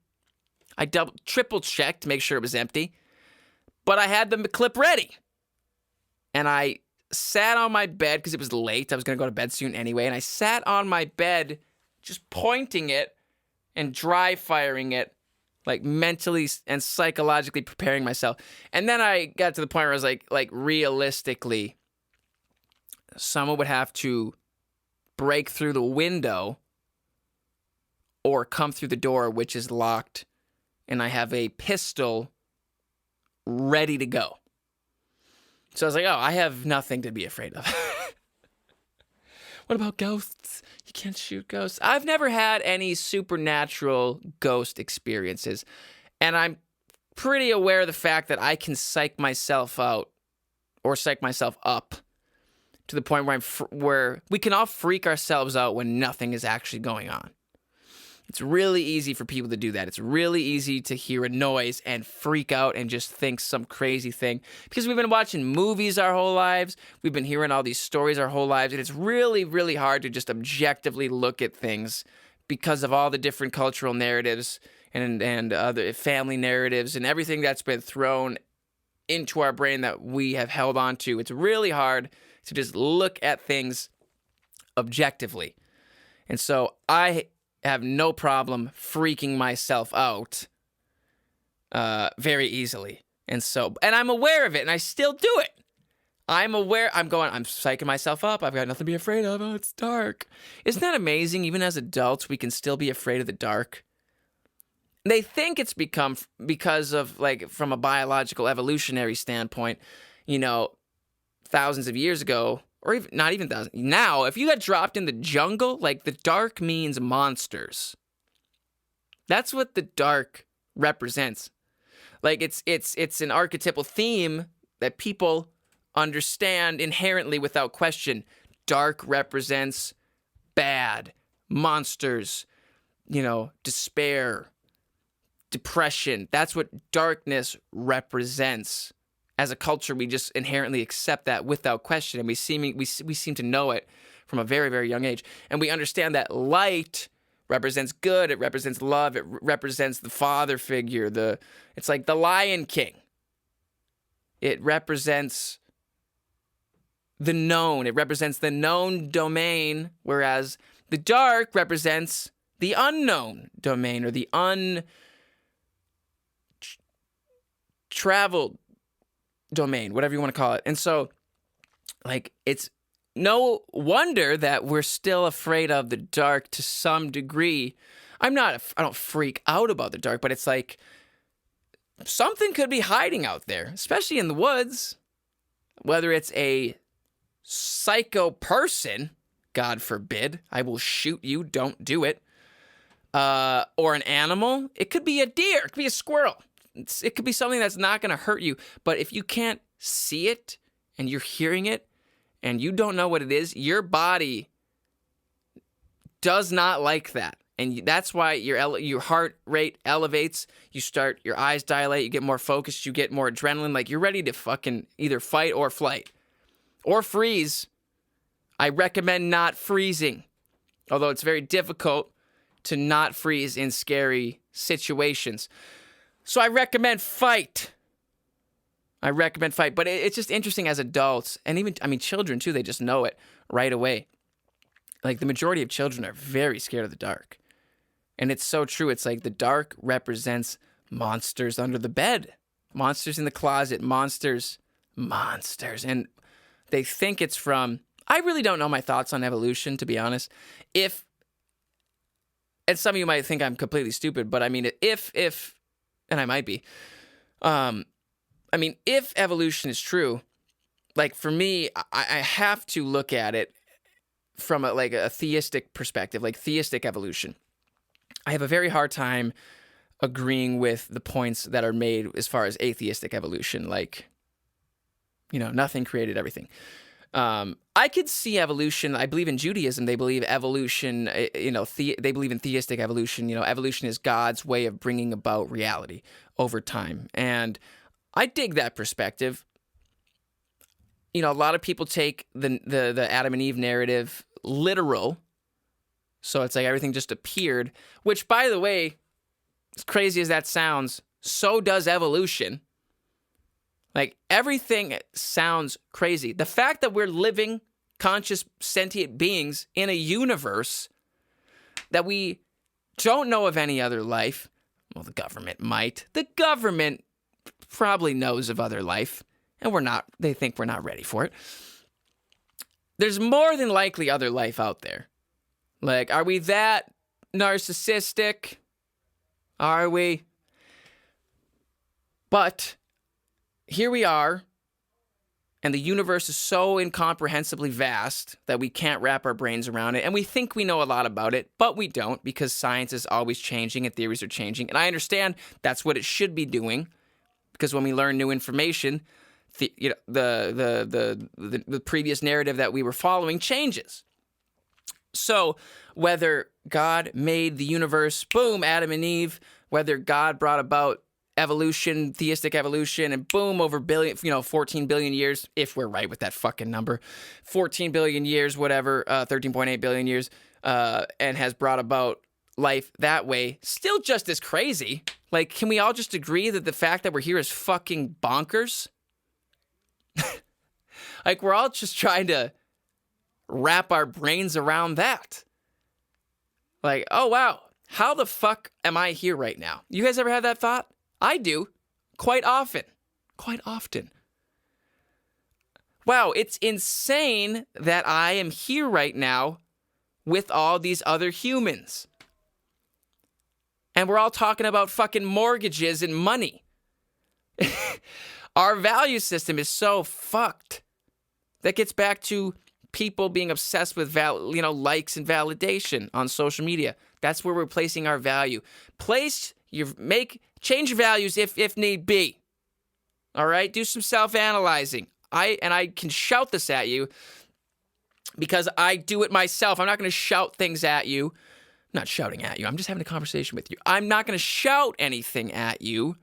I triple checked to make sure it was empty. But I had the clip ready. And I sat on my bed because it was late. I was going to go to bed soon anyway. And I sat on my bed just pointing it and dry firing it, like mentally and psychologically preparing myself. And then I got to the point where I was like realistically, someone would have to break through the window or come through the door, which is locked, and I have a pistol ready to go. So I was like, oh, I have nothing to be afraid of. What about ghosts? You can't shoot ghosts. I've never had any supernatural ghost experiences, and I'm pretty aware of the fact that I can psych myself out or psych myself up to the point where where we can all freak ourselves out when nothing is actually going on. It's really easy for people to do that. It's really easy to hear a noise and freak out and just think some crazy thing. Because we've been watching movies our whole lives. We've been hearing all these stories our whole lives. And it's really, really hard to just objectively look at things because of all the different cultural narratives and other family narratives and everything that's been thrown into our brain that we have held on to. It's really hard to just look at things objectively. And so I have no problem freaking myself out very easily. And I'm aware of it, and I still do it. I'm psyching myself up. I've got nothing to be afraid of. Oh, it's dark. Isn't that amazing? Even as adults, we can still be afraid of the dark. They think it's because of, like, from a biological evolutionary standpoint, thousands of years ago, or even not even thousands. Now, if you got dropped in the jungle, like, the dark means monsters. That's what the dark represents. Like, it's an archetypal theme that people understand inherently without question. Dark represents bad, monsters, despair, depression. That's what darkness represents. As a culture, we just inherently accept that without question, and we seem to know it from a very, very young age. And we understand that light represents good, it represents love, it represents the father figure. It's like the Lion King. It represents the known. It represents the known domain, whereas the dark represents the unknown domain or the untraveled domain, whatever you want to call it. And so, like, it's no wonder that we're still afraid of the dark to some degree. I don't freak out about the dark, but it's like something could be hiding out there, especially in the woods. Whether it's a psycho person, God forbid, I will shoot you, don't do it, or an animal. It could be a deer, it could be a squirrel. It could be something that's not going to hurt you. But if you can't see it and you're hearing it and you don't know what it is, your body does not like that. And that's why your heart rate elevates. Your eyes dilate, you get more focused, you get more adrenaline. Like, you're ready to fucking either fight or flight or freeze. I recommend not freezing, although it's very difficult to not freeze in scary situations. So I recommend fight. But it's just interesting as adults, and even, children too, they just know it right away. Like, the majority of children are very scared of the dark. And it's so true. It's like the dark represents monsters under the bed, monsters in the closet, monsters. And they think it's from, I really don't know my thoughts on evolution, to be honest. And some of you might think I'm completely stupid, but if and I might be. If evolution is true, like for me, I have to look at it from a theistic perspective, like theistic evolution. I have a very hard time agreeing with the points that are made as far as atheistic evolution, like, nothing created everything. I could see evolution. I believe in Judaism. They believe evolution, they believe in theistic evolution. Evolution is God's way of bringing about reality over time. And I dig that perspective. A lot of people take the Adam and Eve narrative literal. So it's like everything just appeared, which, by the way, as crazy as that sounds, so does evolution. Like, everything sounds crazy. The fact that we're living, conscious, sentient beings in a universe that we don't know of any other life. Well, the government might. The government probably knows of other life, and they think we're not ready for it. There's more than likely other life out there. Like, are we that narcissistic? Are we? But here we are, and the universe is so incomprehensibly vast that we can't wrap our brains around it, and we think we know a lot about it, but we don't, because science is always changing and theories are changing. And I understand that's what it should be doing, because when we learn new information, the previous narrative that we were following changes. So whether God made the universe, boom, Adam and Eve, whether God brought about evolution, theistic evolution, and boom, over 14 billion years, if we're right with that fucking number, 14 billion years, whatever, 13.8 billion years, and has brought about life that way, still just as crazy. Like, can we all just agree that the fact that we're here is fucking bonkers? Like, we're all just trying to wrap our brains around that. Like, oh, wow, how the fuck am I here right now? You guys ever had that thought? I do. Quite often. Quite often. Wow, it's insane that I am here right now with all these other humans. And we're all talking about fucking mortgages and money. Our value system is so fucked. That gets back to people being obsessed with likes and validation on social media. That's where we're placing our value. Change your values if need be. All right? Do some self-analyzing. I can shout this at you because I do it myself. I'm not going to shout things at you. I'm not shouting at you. I'm just having a conversation with you. I'm not going to shout anything at you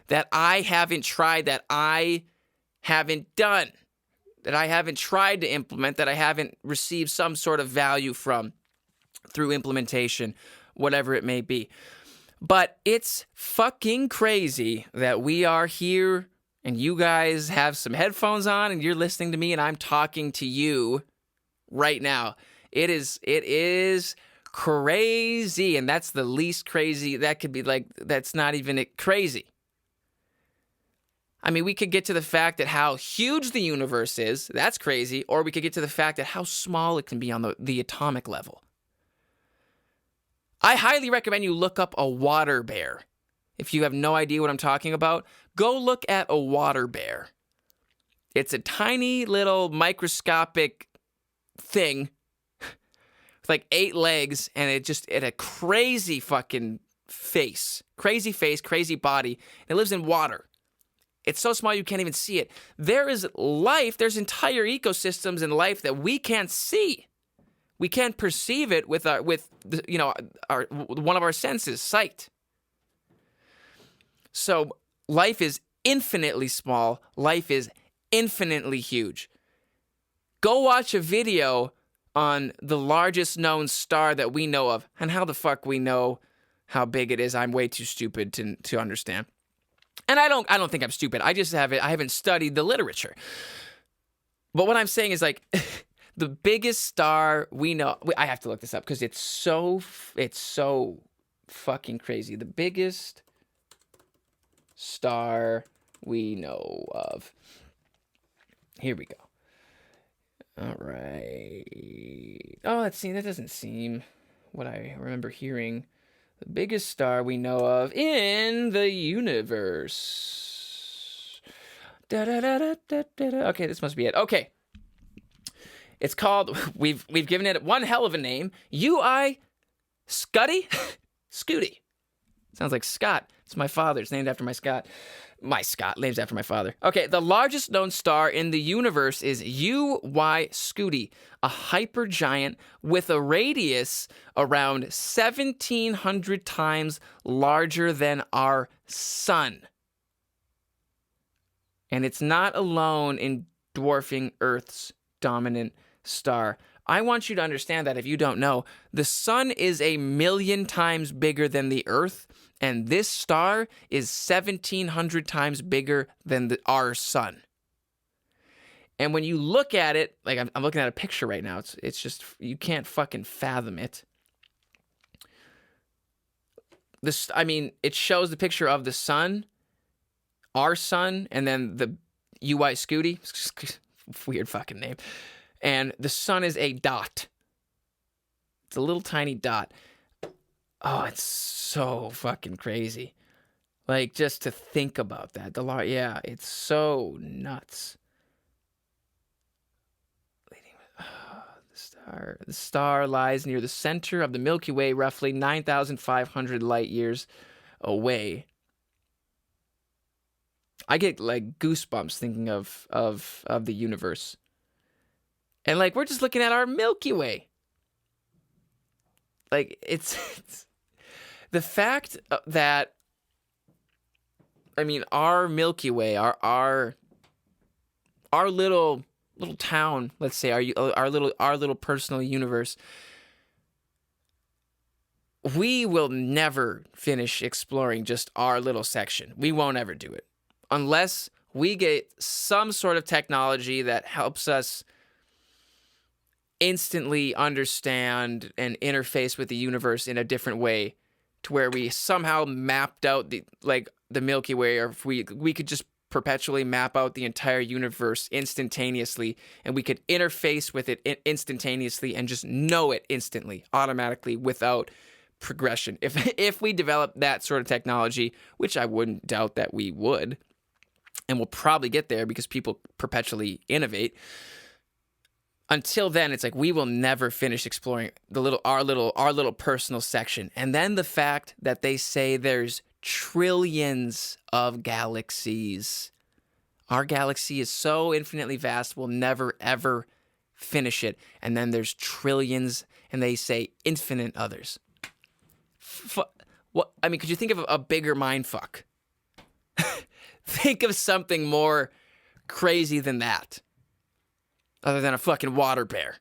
that I haven't tried, that I haven't done, that I haven't tried to implement, that I haven't received some sort of value from through implementation, whatever it may be. But it's fucking crazy that we are here and you guys have some headphones on and you're listening to me and I'm talking to you right now. It is crazy, and that's the least crazy. That could be that's not even crazy. I mean, we could get to the fact that how huge the universe is. That's crazy. Or we could get to the fact that how small it can be on the atomic level. I highly recommend you look up a water bear. If you have no idea what I'm talking about, go look at a water bear. It's a tiny little microscopic thing with like 8 legs, and it had a crazy fucking face, crazy body. It lives in water. It's so small you can't even see it. There is life, there's entire ecosystems in life that we can't see. We can't perceive it with one of our senses, sight. So life is infinitely small. Life is infinitely huge. Go watch a video on the largest known star that we know of. And how the fuck we know how big it is, I'm way too stupid to understand. And I don't think I'm stupid. I haven't studied the literature. But what I'm saying is, like, the biggest star we know, I have to look this up because it's so fucking crazy. The biggest star we know of. Here we go. All right. Oh, that doesn't seem what I remember hearing. The biggest star we know of in the universe. Okay, this must be it. Okay. It's called, we've given it one hell of a name, UI Scuddy? Scooty. Sounds like Scott. It's my father's, named after my Scott. My Scott, named after my father. Okay, the largest known star in the universe is UY Scooty, a hypergiant with a radius around 1,700 times larger than our sun. And it's not alone in dwarfing Earth's dominant star. I want you to understand that if you don't know, the sun is 1,000,000 times bigger than the Earth, and this star is 1,700 times bigger than our sun. And when you look at it, like I'm looking at a picture right now, it's just, you can't fucking fathom it. It shows the picture of the sun, our sun, and then the UI Scooty. Weird fucking name. And the sun is a dot. It's a little tiny dot. Oh, it's so fucking crazy. Like, just to think about that. Yeah, it's so nuts. The star lies near the center of the Milky Way, roughly 9,500 light years away. I get like goosebumps thinking of the universe. And like, we're just looking at our Milky Way. Like, it's the fact that, our Milky Way, our little town, let's say, our little personal universe, we will never finish exploring just our little section. We won't ever do it unless we get some sort of technology that helps us instantly understand and interface with the universe in a different way, to where we somehow mapped out the Milky Way, or if we could just perpetually map out the entire universe instantaneously, and we could interface with it instantaneously and just know it instantly, automatically, without progression. If we develop that sort of technology, which I wouldn't doubt that we would, and we'll probably get there because people perpetually innovate. Until then, it's like we will never finish exploring our little personal section. And then the fact that they say there's trillions of galaxies. Our galaxy is so infinitely vast, we'll never ever finish it. And then there's trillions, and they say infinite others. Could you think of a bigger mindfuck? Think of something more crazy than that. Other than a fucking water bear.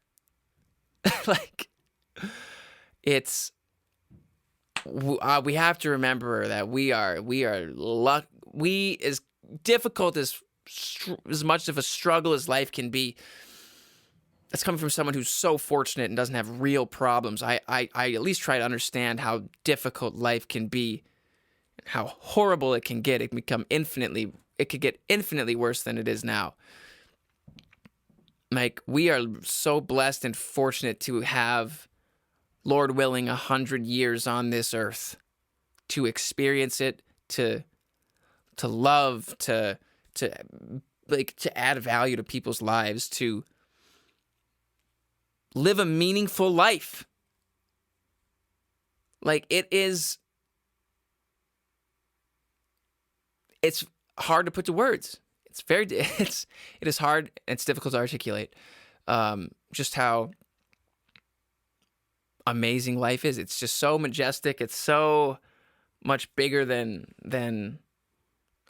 We have to remember that we are as difficult as much of a struggle as life can be. That's coming from someone who's so fortunate and doesn't have real problems. I at least try to understand how difficult life can be, how horrible it can get. It could get infinitely worse than it is now. Like, we are so blessed and fortunate to have, Lord willing, 100 years on this earth to experience it, to love, to add value to people's lives, to live a meaningful life. Like, it's hard to put to words. It is hard, and it's difficult to articulate just how amazing life is. It's just so majestic. It's so much bigger than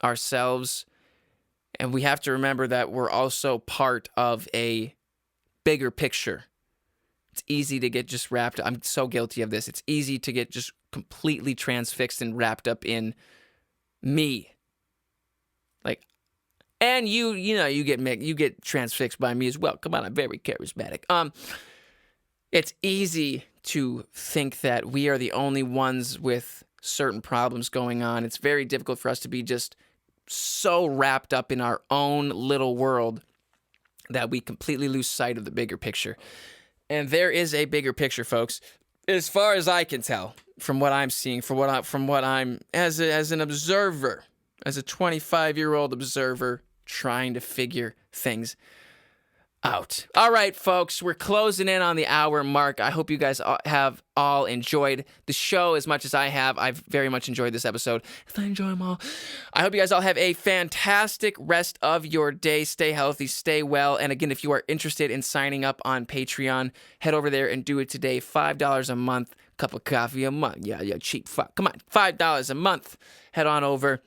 ourselves. And we have to remember that we're also part of a bigger picture. It's easy to get just wrapped. I'm so guilty of this. It's easy to get just completely transfixed and wrapped up in me. And you get transfixed by me as well. Come on, I'm very charismatic. It's easy to think that we are the only ones with certain problems going on. It's very difficult for us to be just so wrapped up in our own little world that we completely lose sight of the bigger picture. And there is a bigger picture, folks. As far as I can tell, from what I'm seeing, from what I'm as an observer, as a 25-year-old observer, trying to figure things out. All right, folks, we're closing in on the hour mark. I hope you guys have all enjoyed the show as much as I have. I've very much enjoyed this episode. I enjoy them all. I hope you guys all have a fantastic rest of your day. Stay healthy, stay well. And again, if you are interested in signing up on Patreon, head over there and do it today. $5 a month, cup of coffee a month. Yeah, cheap fuck. Come on, $5 a month. Head on over.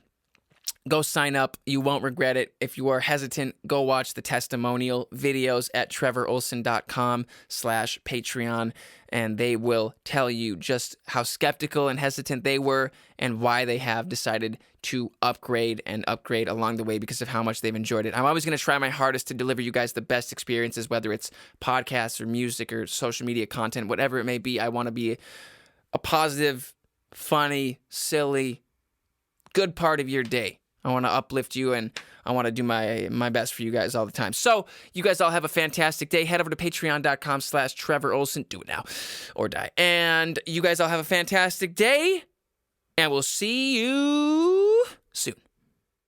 Go sign up. You won't regret it. If you are hesitant, go watch the testimonial videos at trevorolsen.com/Patreon, and they will tell you just how skeptical and hesitant they were and why they have decided to upgrade along the way because of how much they've enjoyed it. I'm always going to try my hardest to deliver you guys the best experiences, whether it's podcasts or music or social media content, whatever it may be. I want to be a positive, funny, silly, good part of your day. I want to uplift you, and I want to do my best for you guys all the time. So you guys all have a fantastic day. Head over to patreon.com/Trevor Ohlsen. Do it now or die. And you guys all have a fantastic day, and we'll see you soon.